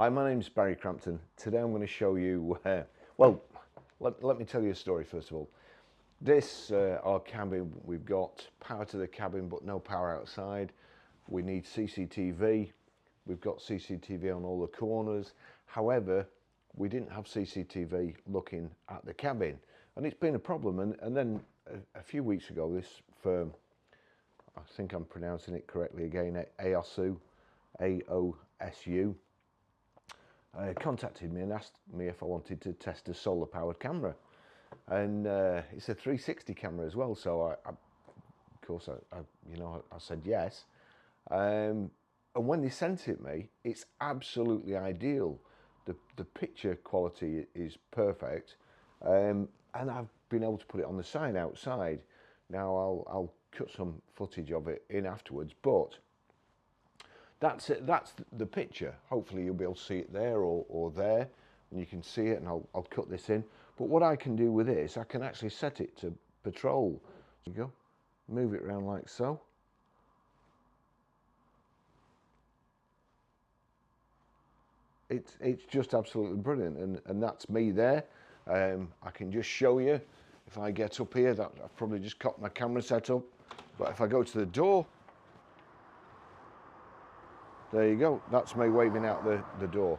Hi, my name's Barry Crampton. Today I'm going to show you, let me tell you a story first of all. This, our cabin, we've got power to the cabin but no power outside. We need CCTV. We've got CCTV on all the corners. However, we didn't have CCTV looking at the cabin. And it's been a problem. And then a few weeks ago, this firm, I think I'm pronouncing it correctly again, AOSU, AOSU, contacted me and asked me if I wanted to test a solar powered camera, and it's a 360 camera as well. So I of course I said yes, and when they sent it me, it's absolutely ideal. The picture quality is perfect, and I've been able to put it on the sign outside. Now I'll cut some footage of it in afterwards, but that's it. That's the picture. Hopefully you'll be able to see it there or there, and you can see it, and I'll cut this in. But what I can do with this, I can actually set it to patrol. There you go. Move it around like so. It's just absolutely brilliant, and that's me there. I can just show you, if I get up here, that I've probably just got my camera set up, but if I go to the door, there you go, that's me waving out the door.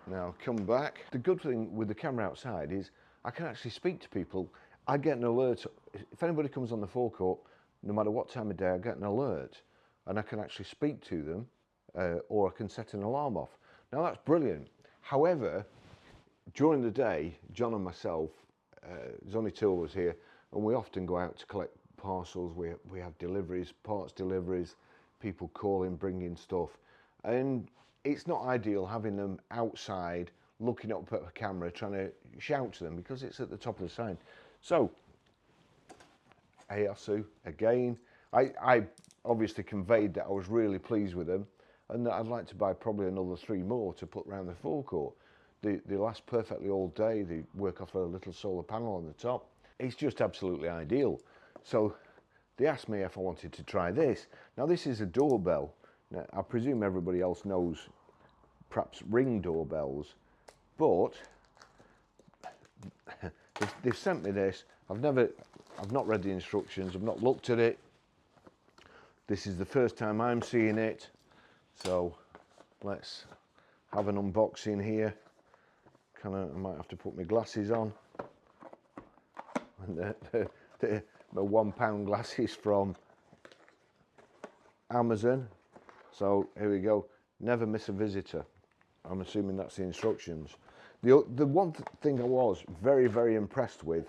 Now come back. The good thing with the camera outside is I can actually speak to people. I get an alert. If anybody comes on the forecourt, no matter what time of day, I get an alert, and I can actually speak to them, or I can set an alarm off. Now that's brilliant. However, during the day, John and myself, there's only two of us here, and we often go out to collect parcels. We have deliveries, parts deliveries, people calling, bringing stuff. And it's not ideal having them outside looking up at a camera trying to shout to them, because it's at the top of the sign. So AOSU again, I obviously conveyed that I was really pleased with them, and that I'd like to buy probably another 3 more to put around the forecourt. They last perfectly all day. They work off a little solar panel on the top. It's just absolutely ideal. So they asked me if I wanted to try this. Now this is a doorbell. Now, I presume everybody else knows perhaps Ring doorbells, but they've sent me this. I've not read the instructions. I've not looked at it. This is the first time I'm seeing it. So let's have an unboxing here. I might have to put my glasses on. And my £1 glasses from Amazon. So here we go. Never miss a visitor. I'm assuming that's the instructions. The one thing I was very, very impressed with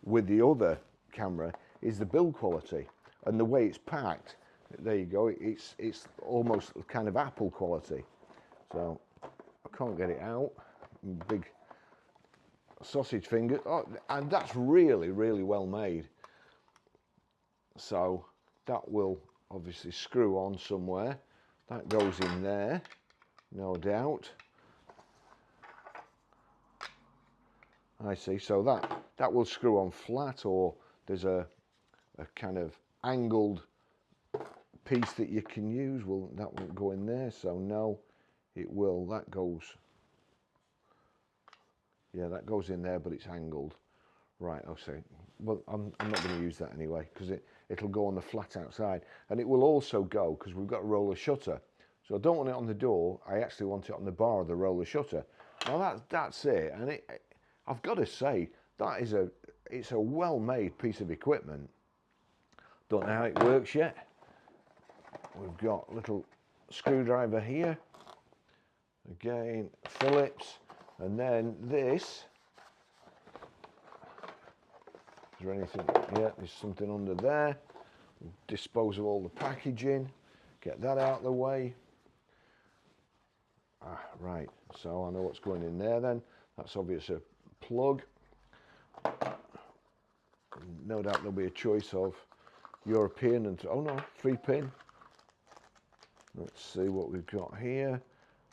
the other camera is the build quality and the way it's packed. There you go. It's almost kind of Apple quality. So I can't get it out. Big sausage finger. Oh, and that's really, really well made. So that will obviously screw on somewhere. That goes in there, no doubt. I see. So that will screw on flat, or there's a kind of angled piece that you can use. Well, that won't go in there, so no, it will. That goes, yeah, that goes in there, but it's angled. Right, I'll see. Well, I'm not going to use that anyway, because it'll go on the flat outside, and it will also go, because we've got a roller shutter. So I don't want it on the door. I actually want it on the bar of the roller shutter. Now that's it, and I've got to say that it's a well-made piece of equipment. Don't know how it works yet. We've got a little screwdriver here. Again, Phillips, and then this. Is there anything? Yeah, there's something under there. Dispose of all the packaging. Get that out of the way. Right, so I know what's going in there then. That's obviously a plug. No doubt there'll be a choice of European and, oh no, 3-pin. Let's see what we've got here.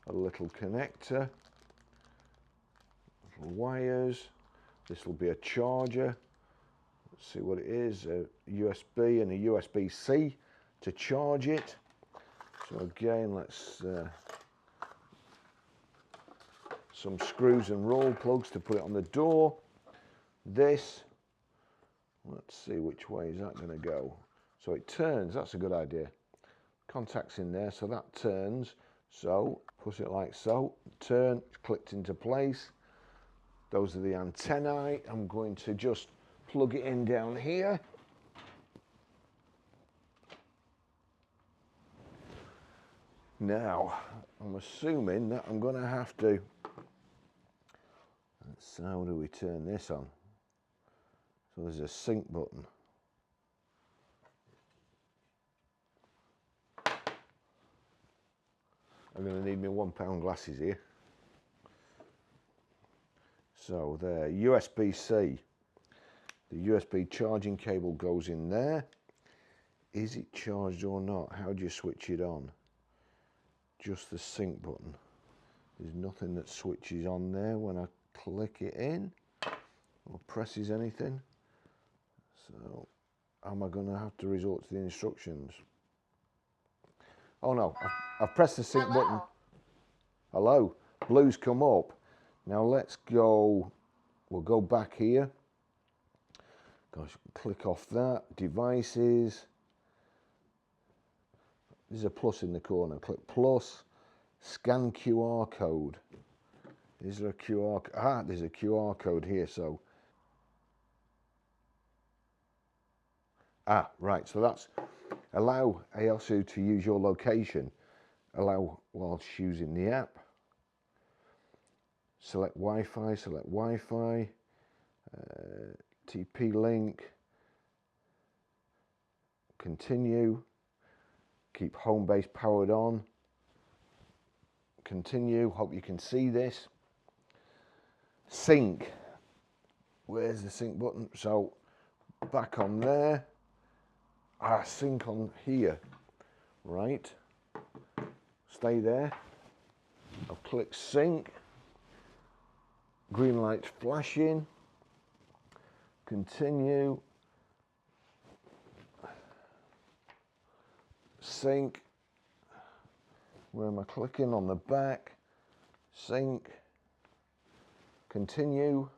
A little connector. Little wires. This will be a charger. Let's see what it is. A USB and a USB-C to charge it. So again, let's some screws and roll plugs to put it on the door. This, let's see which way is that going to go. So it turns, that's a good idea. Contacts in there, so that turns. So push it like so, turn, it's clicked into place. Those are the antennae. I'm going to just plug it in down here. Now, I'm assuming that I'm going to have to, so how do we turn this on? So there's a sync button. I'm going to need my £1 glasses here. So there, USB-C. The USB charging cable goes in there. Is it charged or not? How do you switch it on? Just the sync button. There's nothing that switches on there when I click it in or presses anything. So am I going to have to resort to the instructions? Oh no, I've pressed the sync button. Hello, blue's come up. Now let's go, we'll go back here. Gosh, click off that, devices. There's a plus in the corner, click plus, scan QR code. Is there a QR code? Ah, there's a QR code here, so. Ah, right, so that's allow AOSU to use your location. Allow whilst using the app. Select Wi-Fi, TP link, continue, keep home base powered on, continue, hope you can see this. Sync, where's the sync button? So back on there, sync on here, right, stay there, I'll click sync, green light flashing, continue, sync, where am I clicking? On the back, sync, continue,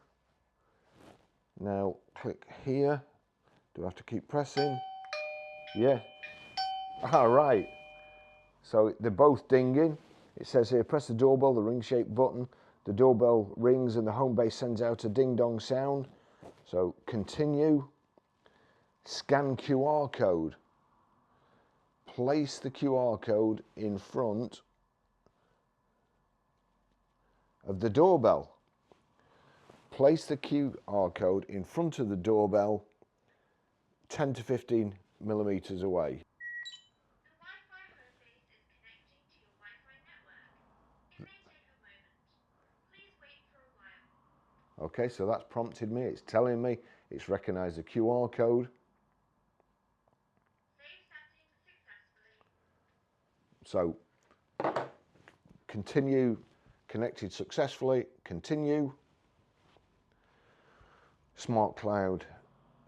now click here, do I have to keep pressing? Yeah, right, so they're both dinging. It says here, press the doorbell, the ring-shaped button, the doorbell rings and the home base sends out a ding-dong sound. So continue, scan QR code, place the QR code in front of the doorbell. Place the QR code in front of the doorbell 10 to 15 millimeters away. The Wi-Fi home base is connecting to your Wi-Fi network. It may take a moment. Please wait for a while. Okay, so that's prompted me. It's telling me it's recognized the QR code. Save settings successfully. So continue, connected successfully, continue. Smart cloud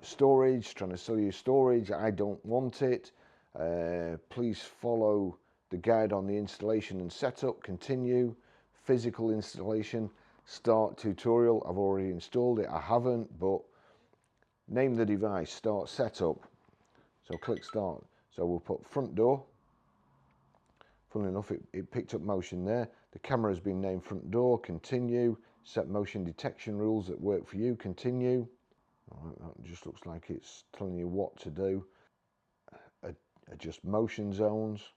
storage, trying to sell you storage, I don't want it. Please follow the guide on the installation and setup, continue. Physical installation, start tutorial, I've already installed it, I haven't, but name the device, start setup. So click start. So we'll put front door. Funnily enough, it picked up motion there. The camera has been named front door, continue. Set motion detection rules that work for you, continue. All right, that just looks like it's telling you what to do. Adjust motion zones.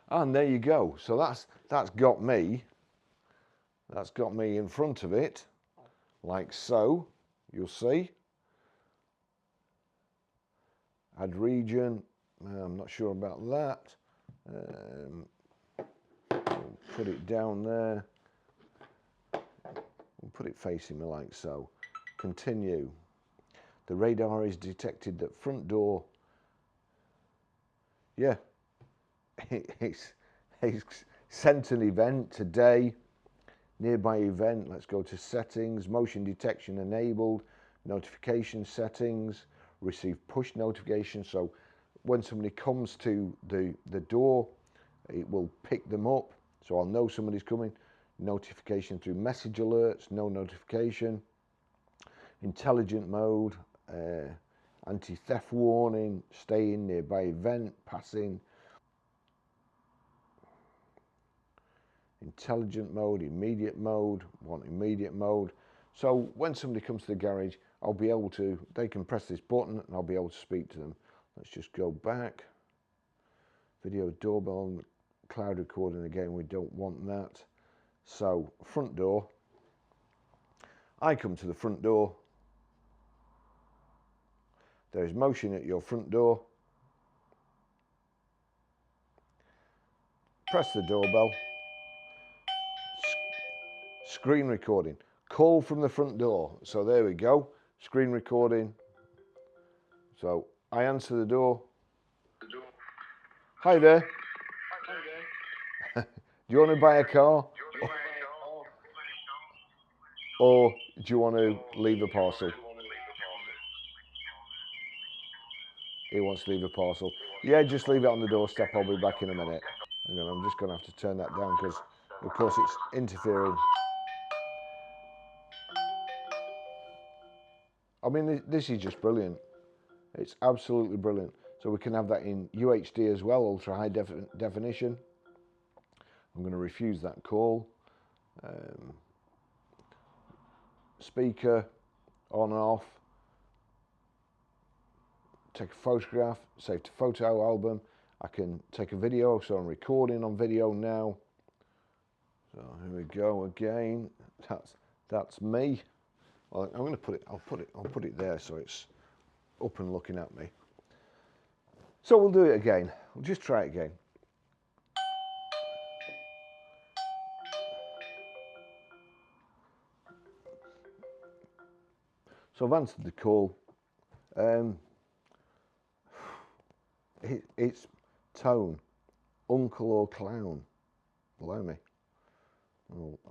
And there you go. So that's got me in front of it, like so, you'll see. Add region, I'm not sure about that. We'll put it down there. We'll put it facing me like so. Continue. The radar is detected that front door. Yeah, it's sent an event today. Nearby event, let's go to settings, motion detection enabled, notification settings, receive push notifications. So when somebody comes to the door, it will pick them up. So I'll know somebody's coming. notification through message alerts, no notification, intelligent mode, anti-theft warning, stay in nearby event, passing, intelligent mode, immediate mode, want immediate mode. So when somebody comes to the garage, I'll be able to, they can press this button and I'll be able to speak to them. Let's just go back. Video doorbell, cloud recording again, we don't want that. So front door, I come to the front door. There is motion at your front door. Press the doorbell. Screen recording. Call from the front door. So there we go. Screen recording. So I answer the door. Hi there. Do you want to buy a car? Or do you want to leave a parcel? He wants to leave a parcel. Yeah, just leave it on the doorstep. I'll be back in a minute. Hang on, I'm just going to have to turn that down because, of course, it's interfering. I mean, this is just brilliant. It's absolutely brilliant. So we can have that in UHD as well, ultra high definition. I'm going to refuse that call. Speaker on and off. Take a photograph, save to photo album. I can take a video, so I'm recording on video now. So here we go again. That's me. Well, I'm going to put it. I'll put it there so it's up and looking at me. So we'll do it again. We'll just try it again. So I've answered the call. It's tone, uncle or clown. Allow me.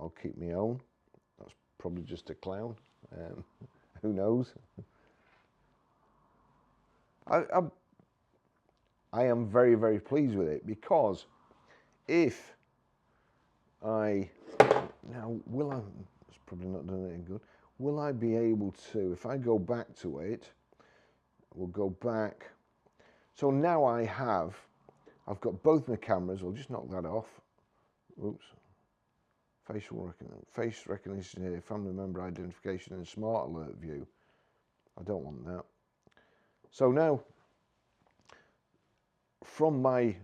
I'll keep my own. That's probably just a clown. Who knows? I am very, very pleased with it because if now will I? It's probably not done anything good. Will I be able to? If I go back to it, we'll go back. So now I've got both my cameras. I'll just knock that off. Oops. Face recognition here, family member identification and smart alert view. I don't want that. So now, from my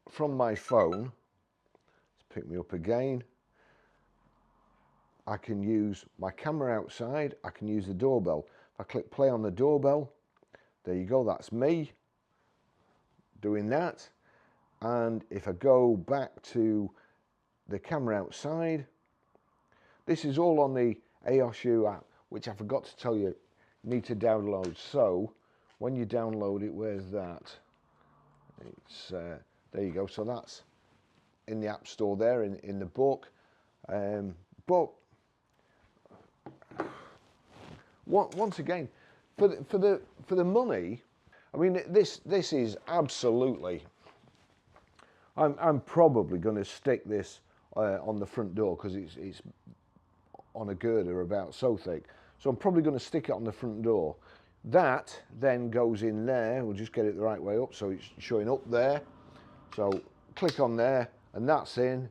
phone, let's pick me up again. I can use my camera outside. I can use the doorbell. If I click play on the doorbell, there you go. That's me doing that. And if I go back to the camera outside, this is all on the AOSU app, which I forgot to tell you need to download. So when you download it, where's that? It's there you go. So that's in the App Store there in the book. But once again, for the money, I mean this is absolutely. I'm probably going to stick this on the front door because it's on a girder about so thick. So I'm probably going to stick it on the front door. That then goes in there. We'll just get it the right way up so it's showing up there. So click on there and that's in.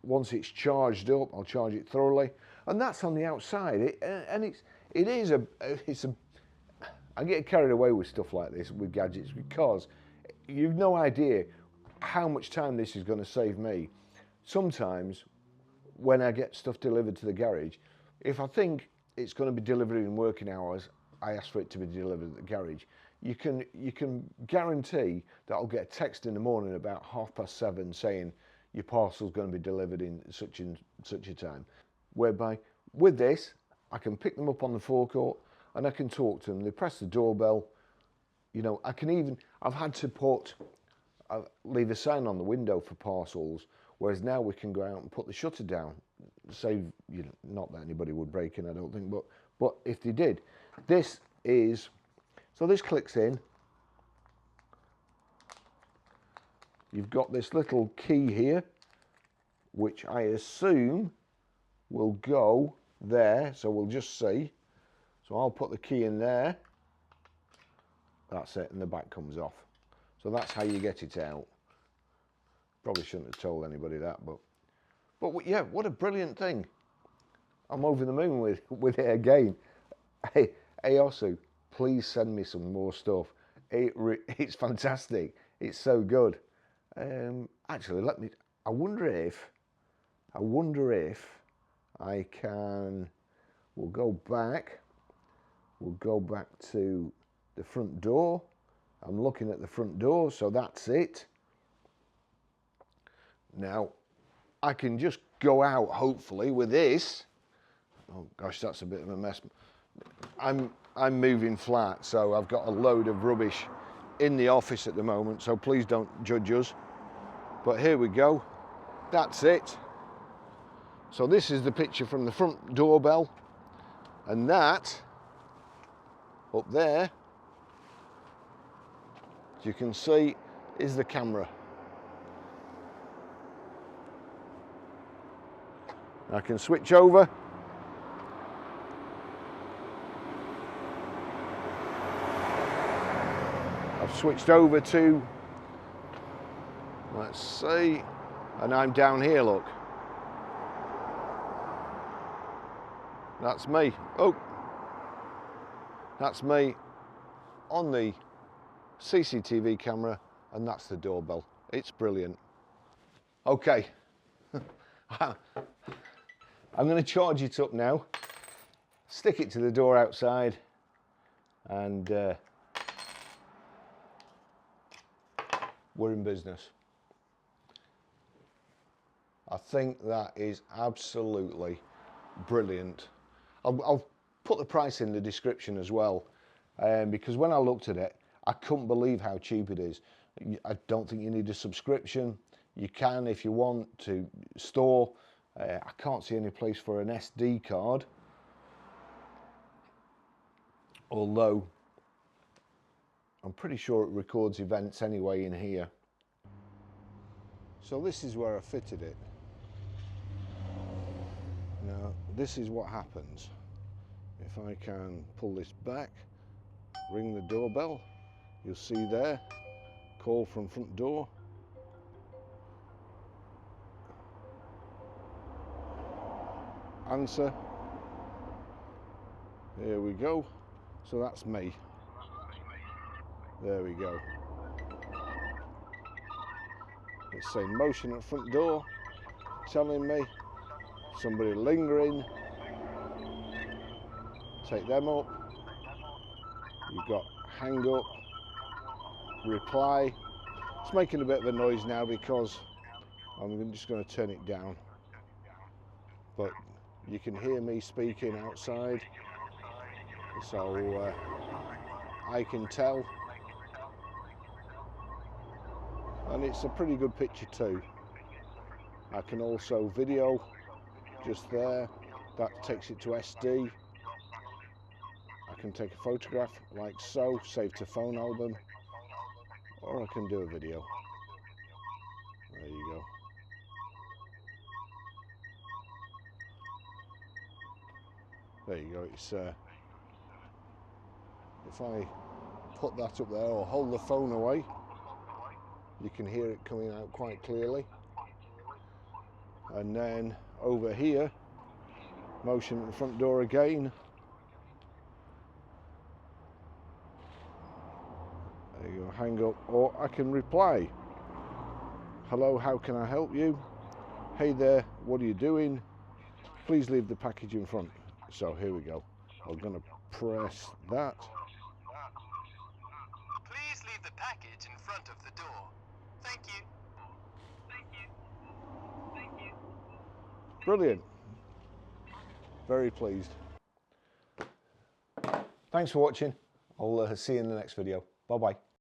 Once it's charged up, I'll charge it thoroughly. And that's on the outside. I get carried away with stuff like this, with gadgets, because you've no idea how much time this is going to save me. Sometimes when I get stuff delivered to the garage, if I think it's going to be delivered in working hours, I ask for it to be delivered at the garage. You can guarantee that I'll get a text in the morning about 7:30 saying your parcel's going to be delivered in such and such a time. Whereby with this, I can pick them up on the forecourt and I can talk to them. They press the doorbell. You know, I've had to leave a sign on the window for parcels, whereas now we can go out and put the shutter down. Save, you know, not that anybody would break in, I don't think, but if they did, this clicks in. You've got this little key here. which I assume will go there. So we'll just see. So I'll put the key in there. That's it, and the back comes off. So that's how you get it out. Probably shouldn't have told anybody that, but yeah, what a brilliant thing. I'm over the moon with it again. Hey, AOSU, please send me some more stuff. It's fantastic. It's so good. Actually, I wonder if I can. We'll go back to the front door. I'm looking at the front door, so that's it. Now, I can just go out, hopefully, with this. Oh gosh, that's a bit of a mess. I'm moving flat, so I've got a load of rubbish in the office at the moment, so please don't judge us. But here we go. That's it. So this is the picture from the front doorbell, and that up there, as you can see, is the camera. I can switch over. I've switched over to, let's see, and I'm down here, look. That's me. Oh, that's me on the CCTV camera, and that's the doorbell. It's brilliant. Okay. I'm going to charge it up now, stick it to the door outside, and we're in business. I think that is absolutely brilliant. I'll put the price in the description as well, because when I looked at it, I couldn't believe how cheap it is. I don't think you need a subscription. You can, if you want, to store. I can't see any place for an SD card, although I'm pretty sure it records events anyway in here. So this is where I fitted it. Now this is what happens. If I can pull this back, ring the doorbell, you'll see there, call from front door. Answer. Here we go. So that's me. There we go. It's saying motion at front door, telling me somebody lingering. Take them up. You've got hang up, reply. It's making a bit of a noise now because I'm just going to turn it down. But you can hear me speaking outside, so I can tell, and it's a pretty good picture too. I can also video just there, that takes it to SD. I can take a photograph like so, save to phone album, or I can do a video. There you go. There you go. It's if I put that up there or hold the phone away, you can hear it coming out quite clearly. And then over here, motion at the front door again. There you go, hang up, or I can reply. Hello, how can I help you? Hey there, what are you doing? Please leave the package in front. So here we go. I'm going to press that. Please leave the package in front of the door. Thank you. Thank you. Thank you. Brilliant. Very pleased. Thanks for watching. I'll see you in the next video. Bye bye.